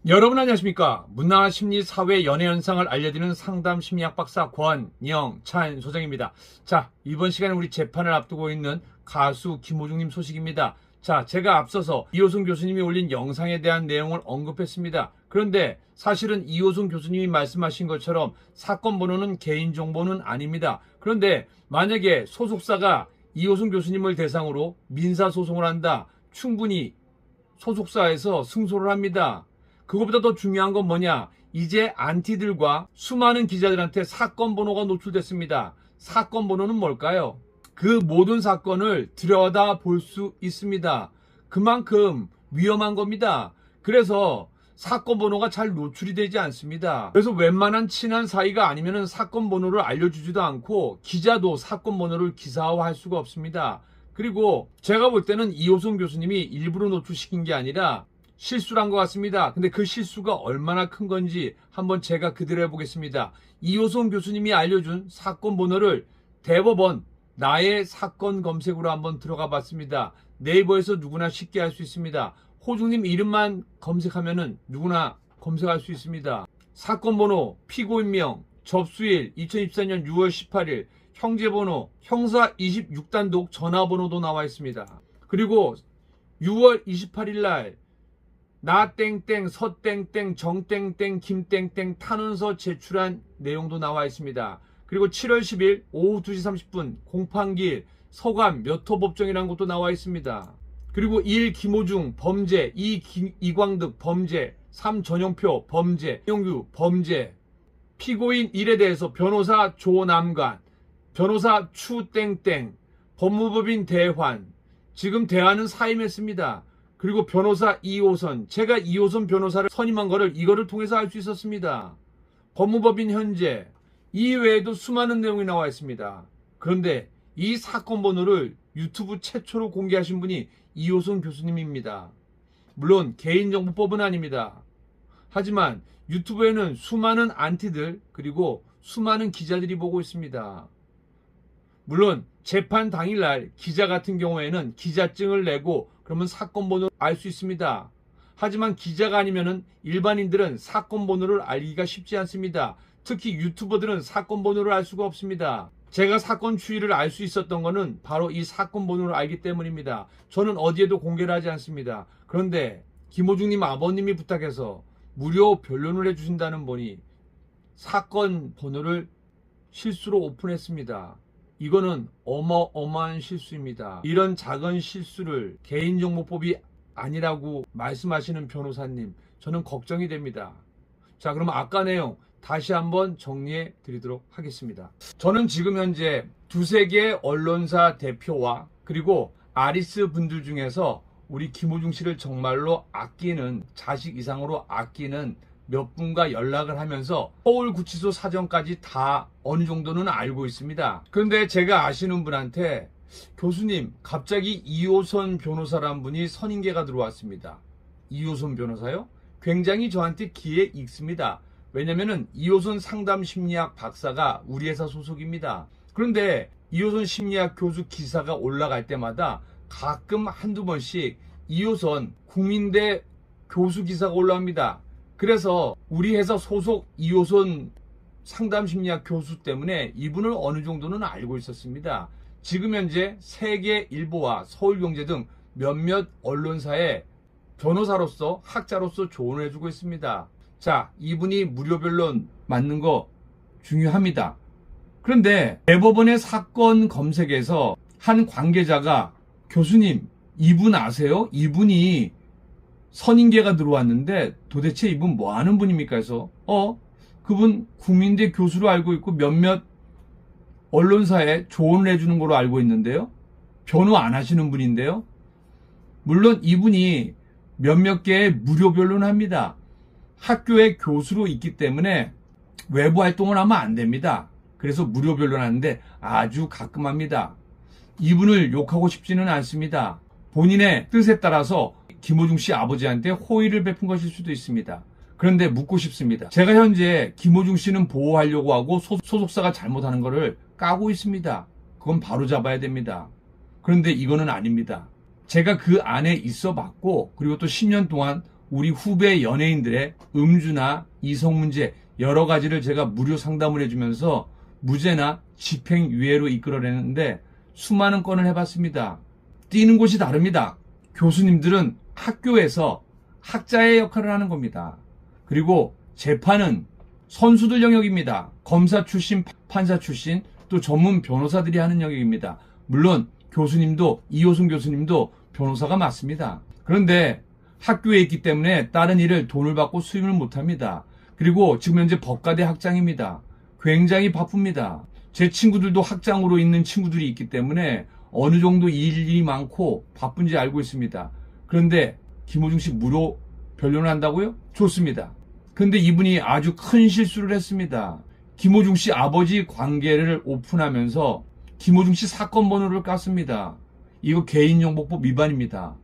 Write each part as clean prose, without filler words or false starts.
여러분 안녕하십니까? 문화, 심리, 사회, 연애 현상을 알려드리는 상담 심리학 박사 권영찬 소장입니다. 자, 이번 시간에 우리 재판을 앞두고 있는 가수 김호중님 소식입니다. 자, 제가 앞서서 이호승 교수님이 올린 영상에 대한 내용을 언급했습니다. 그런데 사실은 이호승 교수님이 말씀하신 것처럼 사건 번호는 개인정보는 아닙니다. 그런데 만약에 소속사가 이호승 교수님을 대상으로 민사소송을 한다. 충분히 소속사에서 승소를 합니다. 그것보다 더 중요한 건 뭐냐? 이제 안티들과 수많은 기자들한테 사건 번호가 노출됐습니다. 사건 번호는 뭘까요? 그 모든 사건을 들여다 볼 수 있습니다. 그만큼 위험한 겁니다. 그래서 사건 번호가 잘 노출이 되지 않습니다. 그래서 웬만한 친한 사이가 아니면 사건 번호를 알려주지도 않고 기자도 사건 번호를 기사화할 수가 없습니다. 그리고 제가 볼 때는 이호승 교수님이 일부러 노출시킨 게 아니라 실수를 한 것 같습니다. 근데 그 실수가 얼마나 큰 건지 한번 제가 그대로 해보겠습니다. 이호승 교수님이 알려준 사건 번호를 대법원 나의 사건 검색으로 한번 들어가 봤습니다. 네이버에서 누구나 쉽게 할 수 있습니다. 호중님 이름만 검색하면은 누구나 검색할 수 있습니다. 사건 번호, 피고인명, 접수일 2024년 6월 18일, 형제번호, 형사 26단독 전화번호도 나와 있습니다. 그리고 6월 28일 날 나 땡땡, 서 땡땡, 정 땡땡, 김 땡땡 탄원서 제출한 내용도 나와 있습니다. 그리고 7월 10일 오후 2시 30분 공판기일 서감 몇 호 법정이라는 것도 나와 있습니다. 그리고 1 김호중 범죄, 2 이광득 범죄, 3 전용표 범죄, 영규 범죄, 피고인 1에 대해서 변호사 조남관, 변호사 추땡땡, 법무법인 대환, 지금 대환은 사임했습니다. 그리고 변호사 이호선, 제가 이호선 변호사를 선임한 거를 이거를 통해서 알 수 있었습니다. 법무법인 현재, 이 외에도 수많은 내용이 나와 있습니다. 그런데 이 사건 번호를 유튜브 최초로 공개하신 분이 이호선 교수님입니다. 물론 개인정보법은 아닙니다. 하지만 유튜브에는 수많은 안티들 그리고 수많은 기자들이 보고 있습니다. 물론 재판 당일날 기자 같은 경우에는 기자증을 내고 그러면 사건 번호를 알 수 있습니다. 하지만 기자가 아니면은 일반인들은 사건 번호를 알기가 쉽지 않습니다. 특히 유튜버들은 사건 번호를 알 수가 없습니다. 제가 사건 추이를 알 수 있었던 거는 바로 이 사건 번호를 알기 때문입니다. 저는 어디에도 공개를 하지 않습니다. 그런데 김호중님 아버님이 부탁해서 무료 변론을 해주신다는 분이 사건 번호를 실수로 오픈했습니다. 이거는 어마어마한 실수입니다. 이런 작은 실수를 개인정보법이 아니라고 말씀하시는 변호사님, 저는 걱정이 됩니다. 자, 그럼 아까 내용 다시 한번 정리해 드리도록 하겠습니다. 저는 지금 현재 두세 개의 언론사 대표와 그리고 아리스 분들 중에서 우리 김호중 씨를 정말로 아끼는, 자식 이상으로 아끼는 몇 분과 연락을 하면서 서울구치소 사정까지 다 어느 정도는 알고 있습니다. 그런데 제가 아시는 분한테 교수님, 갑자기 이호선 변호사란 분이 선임계가 들어왔습니다. 이호선 변호사요? 굉장히 저한테 귀에 익습니다. 왜냐면은 이호선 상담심리학 박사가 우리 회사 소속입니다. 그런데 이호선 심리학 교수 기사가 올라갈 때마다 가끔 한두 번씩 이호선 국민대 교수 기사가 올라옵니다. 그래서 우리 회사 소속 이호선 상담심리학 교수 때문에 이분을 어느 정도는 알고 있었습니다. 지금 현재 세계일보와 서울경제 등 몇몇 언론사에 변호사로서 학자로서 조언을 해주고 있습니다. 자, 이분이 무료 변론 맞는 거 중요합니다. 그런데 대법원의 사건 검색에서 한 관계자가 교수님, 이분 아세요? 이분이 선임계가 들어왔는데 도대체 이분 뭐 하는 분입니까? 해서 그분 국민대 교수로 알고 있고 몇몇 언론사에 조언을 해주는 걸로 알고 있는데요. 변호 안 하시는 분인데요. 물론 이분이 몇몇 개의 무료 변론을 합니다. 학교의 교수로 있기 때문에 외부 활동을 하면 안 됩니다. 그래서 무료 변론하는데 아주 가끔 합니다. 이분을 욕하고 싶지는 않습니다. 본인의 뜻에 따라서 김호중 씨 아버지한테 호의를 베푼 것일 수도 있습니다. 그런데 묻고 싶습니다. 제가 현재 김호중 씨는 보호하려고 하고 소속사가 잘못하는 것을 까고 있습니다. 그건 바로 잡아야 됩니다. 그런데 이거는 아닙니다. 제가 그 안에 있어 봤고 그리고 또 10년 동안 우리 후배 연예인들의 음주나 이성 문제 여러 가지를 제가 무료 상담을 해주면서 무죄나 집행유예로 이끌어내는데 수많은 건을 해봤습니다. 뛰는 곳이 다릅니다. 교수님들은 학교에서 학자의 역할을 하는 겁니다. 그리고 재판은 선수들 영역입니다. 검사 출신, 판사 출신, 또 전문 변호사들이 하는 영역입니다. 물론 교수님도, 이호순 교수님도 변호사가 맞습니다. 그런데 학교에 있기 때문에 다른 일을 돈을 받고 수임을 못합니다. 그리고 지금 현재 법과대 학장입니다. 굉장히 바쁩니다. 제 친구들도 학장으로 있는 친구들이 있기 때문에 어느 정도 일이 많고 바쁜지 알고 있습니다. 그런데 김호중 씨 무료 변론을 한다고요? 좋습니다. 그런데 이분이 아주 큰 실수를 했습니다. 김호중 씨 아버지 관계를 오픈하면서 김호중 씨 사건 번호를 깠습니다. 이거 개인정보법 위반입니다.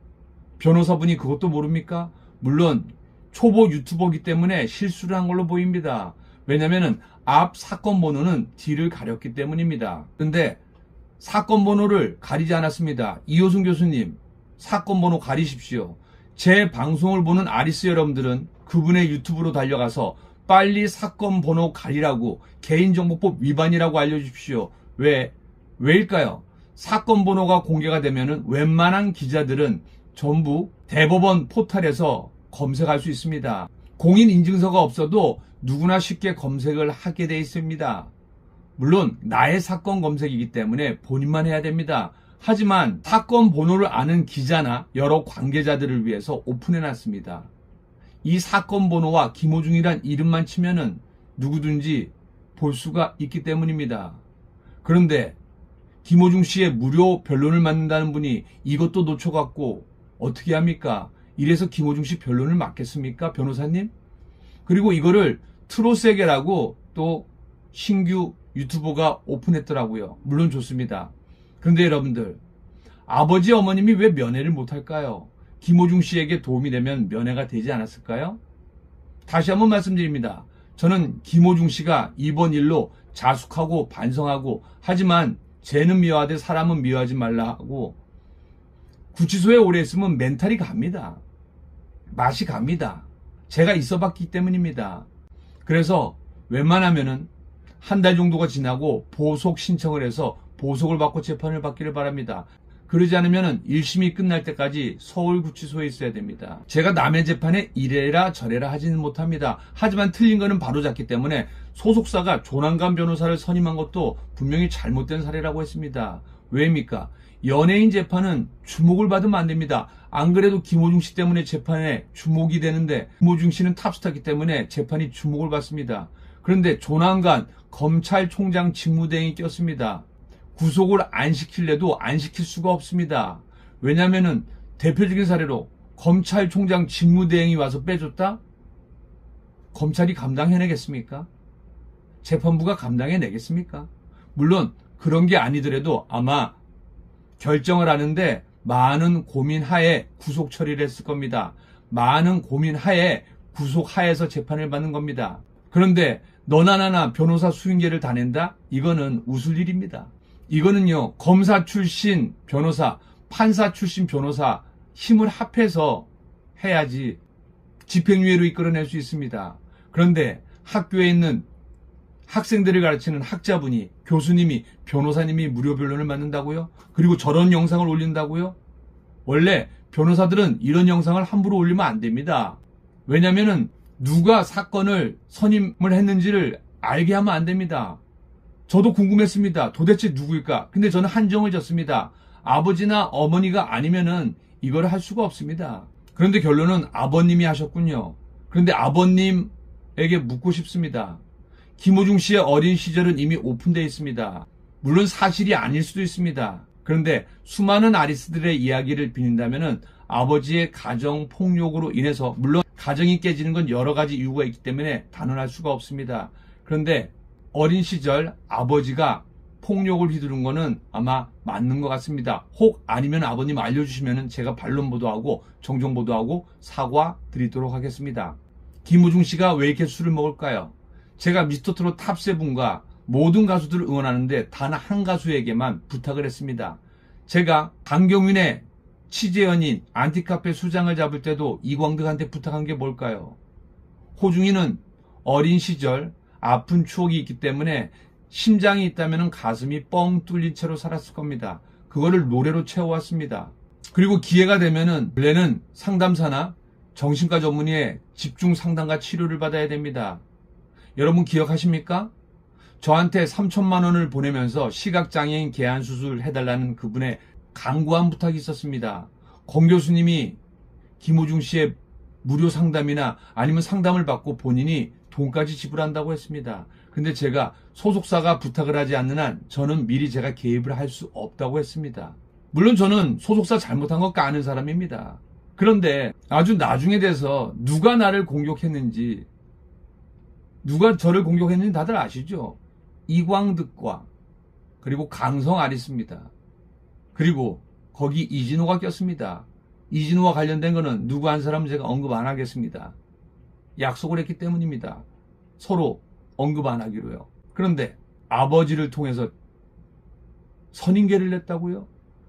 변호사분이 그것도 모릅니까? 물론 초보 유튜버이기 때문에 실수를 한 걸로 보입니다. 왜냐면은 앞 사건 번호는 뒤를 가렸기 때문입니다. 근데 사건 번호를 가리지 않았습니다. 이호순 교수님, 사건 번호 가리십시오. 제 방송을 보는 아리스 여러분들은 그분의 유튜브로 달려가서 빨리 사건 번호 가리라고 개인정보법 위반이라고 알려주십시오. 왜일까요? 사건 번호가 공개가 되면은 웬만한 기자들은 전부 대법원 포털에서 검색할 수 있습니다. 공인인증서가 없어도 누구나 쉽게 검색을 하게 돼 있습니다. 물론 나의 사건 검색이기 때문에 본인만 해야 됩니다. 하지만 사건 번호를 아는 기자나 여러 관계자들을 위해서 오픈해놨습니다. 이 사건 번호와 김호중이란 이름만 치면은 누구든지 볼 수가 있기 때문입니다. 그런데 김호중 씨의 무료 변론을 맡는다는 분이 이것도 놓쳐갖고 어떻게 합니까? 이래서 김호중 씨 변론을 맡겠습니까? 변호사님? 그리고 이거를 트로세게라고 또 신규 유튜버가 오픈했더라고요. 물론 좋습니다. 그런데 여러분들, 아버지 어머님이 왜 면회를 못할까요? 김호중 씨에게 도움이 되면 면회가 되지 않았을까요? 다시 한번 말씀드립니다. 저는 김호중 씨가 이번 일로 자숙하고 반성하고, 하지만 죄는 미워하되 사람은 미워하지 말라 하고, 구치소에 오래 있으면 멘탈이 갑니다. 맛이 갑니다. 제가 있어봤기 때문입니다. 그래서 웬만하면은 한 달 정도가 지나고 보석 신청을 해서 보석을 받고 재판을 받기를 바랍니다. 그러지 않으면 1심이 끝날 때까지 서울구치소에 있어야 됩니다. 제가 남의 재판에 이래라 저래라 하지는 못합니다. 하지만 틀린 거는 바로잡기 때문에 소속사가 조난관 변호사를 선임한 것도 분명히 잘못된 사례라고 했습니다. 왜입니까? 연예인 재판은 주목을 받으면 안 됩니다. 안 그래도 김호중 씨 때문에 재판에 주목이 되는데, 김호중 씨는 탑스타이기 때문에 재판이 주목을 받습니다. 그런데 조난관 검찰총장 직무대행이 꼈습니다. 구속을 안 시킬래도 안 시킬 수가 없습니다. 왜냐면은 대표적인 사례로 검찰총장 직무대행이 와서 빼줬다? 검찰이 감당해내겠습니까? 재판부가 감당해내겠습니까? 물론 그런 게 아니더라도 아마 결정을 하는데 많은 고민 하에 구속 처리를 했을 겁니다. 많은 고민 하에 구속 하에서 재판을 받는 겁니다. 그런데 너나 나나 변호사 수임계를 다 낸다? 이거는 웃을 일입니다. 이거는요, 검사 출신 변호사, 판사 출신 변호사 힘을 합해서 해야지 집행유예로 이끌어낼 수 있습니다. 그런데 학교에 있는 학생들을 가르치는 학자분이, 교수님이, 변호사님이 무료 변론을 맡는다고요? 그리고 저런 영상을 올린다고요? 원래 변호사들은 이런 영상을 함부로 올리면 안 됩니다. 왜냐면은 누가 사건을 선임을 했는지를 알게 하면 안 됩니다. 저도 궁금했습니다. 도대체 누구일까? 근데 저는 한정을 졌습니다. 아버지나 어머니가 아니면은 이걸 할 수가 없습니다. 그런데 결론은 아버님이 하셨군요. 그런데 아버님에게 묻고 싶습니다. 김호중 씨의 어린 시절은 이미 오픈되어 있습니다. 물론 사실이 아닐 수도 있습니다. 그런데 수많은 아리스들의 이야기를 빌린다면은 아버지의 가정 폭력으로 인해서, 물론 가정이 깨지는 건 여러 가지 이유가 있기 때문에 단언할 수가 없습니다. 그런데 어린 시절 아버지가 폭력을 휘두른 거는 아마 맞는 것 같습니다. 혹 아니면 아버님 알려주시면 제가 반론 보도하고 정정 보도하고 사과 드리도록 하겠습니다. 김호중 씨가 왜 이렇게 술을 먹을까요? 제가 미스터트롯 탑7과 모든 가수들을 응원하는데 단 한 가수에게만 부탁을 했습니다. 제가 강경윤의 취재 연인, 안티카페 수장을 잡을 때도 이광득한테 부탁한 게 뭘까요? 호중이는 어린 시절 아픈 추억이 있기 때문에 심장이 있다면 가슴이 뻥 뚫린 채로 살았을 겁니다. 그거를 노래로 채워왔습니다. 그리고 기회가 되면은 원래는 상담사나 정신과 전문의의 집중 상담과 치료를 받아야 됩니다. 여러분 기억하십니까? 저한테 3천만 원을 보내면서 시각장애인 개안 수술 해달라는 그분의 간구한 부탁이 있었습니다. 검 교수님이 김호중 씨의 무료 상담이나 아니면 상담을 받고 본인이 돈까지 지불한다고 했습니다. 근데 제가 소속사가 부탁을 하지 않는 한 저는 미리 제가 개입을 할 수 없다고 했습니다. 물론 저는 소속사 잘못한 거 까는 사람입니다. 그런데 아주 나중에 돼서 누가 나를 공격했는지, 누가 저를 공격했는지 다들 아시죠? 이광득과 그리고 강성 아리스입니다. 그리고 거기 이진호가 꼈습니다. 이진호와 관련된 거는 누구 한 사람 제가 언급 안 하겠습니다. 약속을 했기 때문입니다. 서로 언급 안 하기로요. 그런데 아버지를 통해서 선임계를 냈다고요?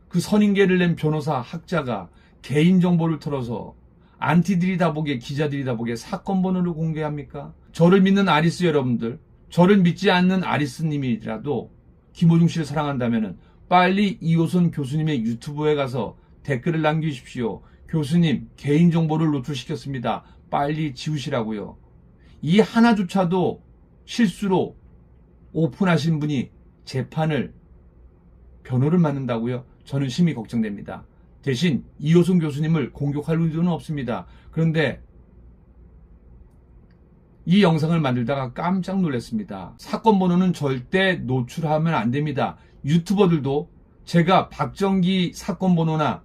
그 선임계를 낸 변호사 학자가 개인정보를 털어서 안티들이 다 보게, 기자들이 다 보게 사건 번호를 공개합니까? 저를 믿는 아리스 여러분들, 저를 믿지 않는 아리스님이라도 김호중 씨를 사랑한다면 빨리 이호선 교수님의 유튜브에 가서 댓글을 남기십시오. 교수님 개인정보를 노출시켰습니다. 빨리 지우시라고요. 이 하나조차도 실수로 오픈하신 분이 재판을, 변호를 맡는다고요? 저는 심히 걱정됩니다. 대신 이호선 교수님을 공격할 의도는 없습니다. 그런데 이 영상을 만들다가 깜짝 놀랐습니다. 사건 번호는 절대 노출하면 안 됩니다. 유튜버들도 제가 박정기 사건 번호나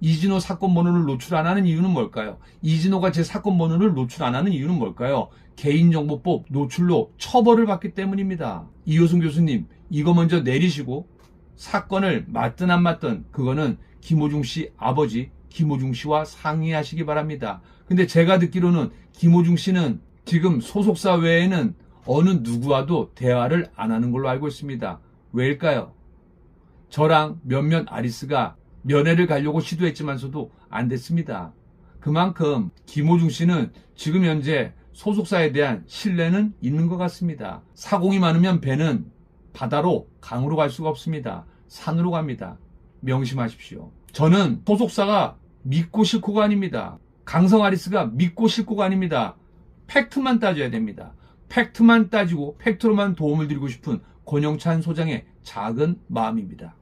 이진호 사건 번호를 노출 안 하는 이유는 뭘까요? 이진호가 제 사건 번호를 노출 안 하는 이유는 뭘까요? 개인정보법 노출로 처벌을 받기 때문입니다. 이호선 교수님, 이거 먼저 내리시고 사건을 맞든 안 맞든 그거는 김호중 씨 아버지 김호중 씨와 상의하시기 바랍니다. 근데 제가 듣기로는 김호중 씨는 지금 소속사 외에는 어느 누구와도 대화를 안 하는 걸로 알고 있습니다. 왜일까요? 저랑 몇몇 아리스가 면회를 가려고 시도했지만서도 안 됐습니다. 그만큼 김호중 씨는 지금 현재 소속사에 대한 신뢰는 있는 것 같습니다. 사공이 많으면 배는 바다로, 강으로 갈 수가 없습니다. 산으로 갑니다. 명심하십시오. 저는 소속사가 믿고 싫고가 아닙니다. 강성 아리스가 믿고 싫고가 아닙니다. 팩트만 따져야 됩니다. 팩트만 따지고 팩트로만 도움을 드리고 싶은 권영찬 소장의 작은 마음입니다.